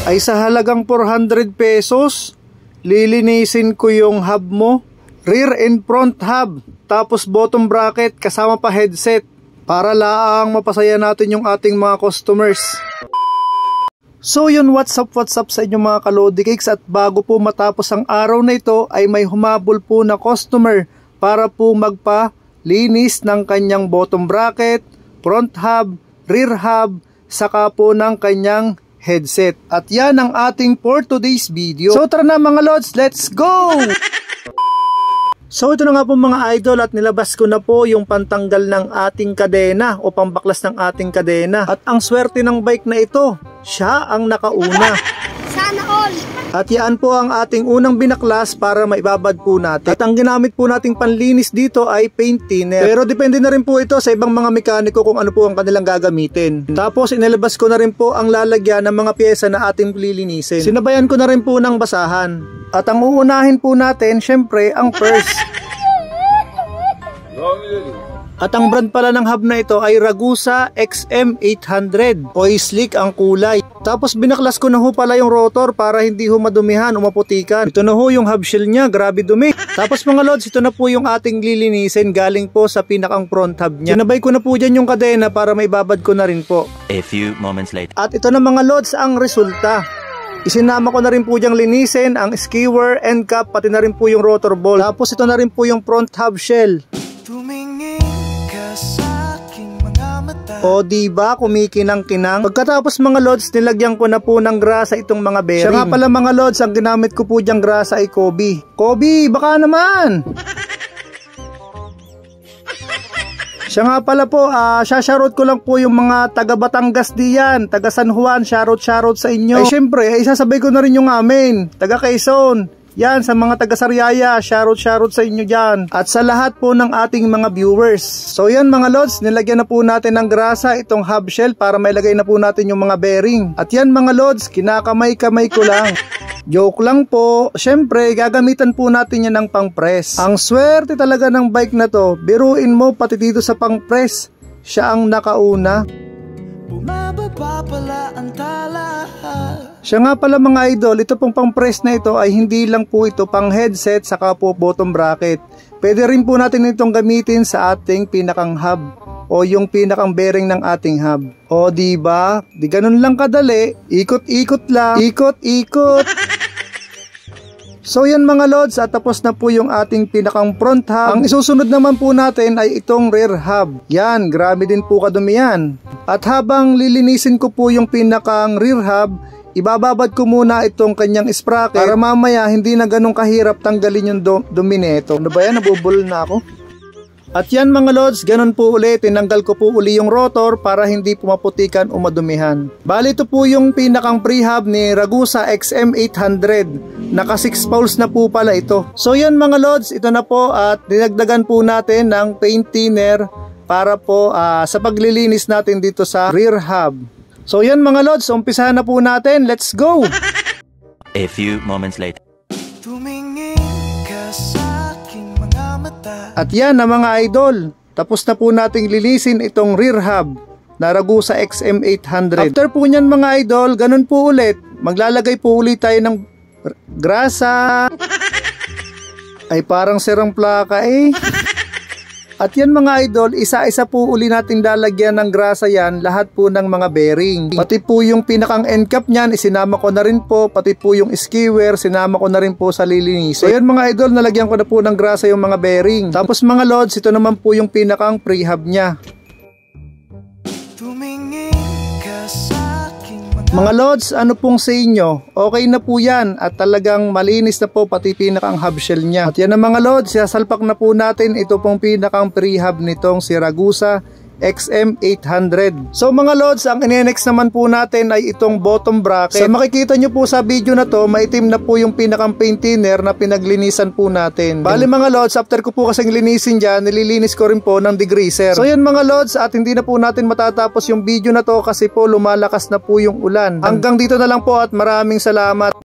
ay sa halagang 400 pesos, lilinisin ko yung hub mo. Rear and front hub, tapos bottom bracket kasama pa headset para laang mapasaya natin yung ating mga customers. So yun, what's up sa inyo mga kalodi cakes, at bago po matapos ang araw na ito ay may humabol po na customer para po magpalinis ng kanyang bottom bracket, front hub, rear hub, saka po ng kanyang headset. At yan ang ating for today's video. So tara na mga lods, let's go! So ito na nga po mga idol, at nilabas ko na po yung pantanggal ng ating kadena o pambaklas ng ating kadena. At ang swerte ng bike na ito, siya ang nakauna. Sana all! At yan po ang ating unang binaklas para maibabad po natin. At ang ginamit po nating panlinis dito ay paint thinner. Pero depende na rin po ito sa ibang mga mekaniko kung ano po ang kanilang gagamitin. Tapos inilabas ko na rin po ang lalagyan ng mga pyesa na ating lilinisin. Sinabayan ko na rin po ng basahan. At ang uunahin po natin, syempre, ang purse. At ang brand pala ng hub na ito ay Ragusa XM800 o slick ang kulay. Tapos binaklas ko na ho pala yung rotor para hindi ho madumihan o maputikan. Ito na ho yung hub shell nya, grabe dumi. Tapos mga lods, ito na po yung ating lilinisin galing po sa pinakang front hub nya. Sinabay ko na po dyan yung kadena para maibabad ko na rin po. A few moments later. At ito na mga lods ang resulta. Isinama ko na rin po diyang linisin ang skewer, end cap, pati na rin po yung rotor ball. Tapos ito na rin po yung front hub shell. O diba, kumikinang-kinang. Pagkatapos mga lods, nilagyan ko na po ng grasa itong mga bearing. Siya nga pala mga lods, ang ginamit ko po diyang grasa ay Kobe. Kobe, baka naman! Siya nga pala po, shoutout ko lang po yung mga taga Batangas diyan, taga San Juan, shoutout sa inyo. Ay syempre, isasabay ko na rin yung amin, taga Quezon. Yan, sa mga taga Sariaya, shoutout sa inyo dyan. At sa lahat po ng ating mga viewers. So yan mga lods, nilagyan na po natin ng grasa itong hub shell para mailagay na po natin yung mga bearing. At yan mga lods, kinakamay-kamay ko lang. Joke lang po, syempre gagamitan po natin yan ng pang-press. Ang swerte talaga ng bike na to, biruin mo pati dito sa pang-press, siya ang nakauna. Bumababa pala ang tala. Siya nga pala mga idol, ito pong pang-press na ito ay hindi lang po ito pang headset saka po bottom bracket. Pwede rin po natin itong gamitin sa ating pinakang hub o yung pinakang bearing ng ating hub. O diba? Di ganun lang kadali, ikot-ikot lang, ikot-ikot. So yan mga lods, at tapos na po yung ating pinakang front hub. Ang isusunod naman po natin ay itong rear hub. Yan, grabe din po kadumi yan. At habang lilinisin ko po yung pinakang rear hub, ibababad ko muna itong kanyang sprocket para mamaya hindi na ganun kahirap tanggalin yung dumi nito. Ano ba yan? Nabubul na ako. At yan mga lods, ganun po ulit, tinanggal ko po uli yung rotor para hindi pumaputikan o madumihan. Bali ito po yung pinakang pre-hub ni Ragusa XM800. Naka 6 poles na po pala ito. So yan mga lods, ito na po, at dinagdagan po natin ng paint thinner para po sa paglilinis natin dito sa rear hub. So yan mga lods, umpisahan na po natin, let's go! A few moments later. At yan na mga idol, tapos na po nating lilisin itong rear hub na Ragusa XM800. After po nyan mga idol, ganun po ulit, maglalagay po ulit tayo ng grasa. Ay parang sirang plaka eh. At yan mga idol, isa-isa po uli natin lalagyan ng grasa yan, lahat po ng mga bearing. Pati po yung pinakang end cap nyan, isinama ko na rin po, pati po yung skewer, sinama ko na rin po sa lilinis. So yan mga idol, nalagyan ko na po ng grasa yung mga bearing. Tapos mga lods, ito naman po yung pinakang pre-hub nya. Mga lods, ano pong sa inyo? Okay na po yan at talagang malinis na po pati pinakang hub shell nya. At yan ang mga lods, sasalpak na po natin ito pong pinakang pre-hub nitong si Ragusa XM800. So mga lods, ang inenext naman po natin ay itong bottom bracket. So makikita nyo po sa video na to, maitim na po yung pinakang paint thinner na pinaglinisan po natin. Bali mga lods, after ko po kasing linisin dyan, nililinis ko rin po ng degreaser. So yan mga lods, at hindi na po natin matatapos yung video na to kasi po lumalakas na po yung ulan. Hanggang dito na lang po at maraming salamat.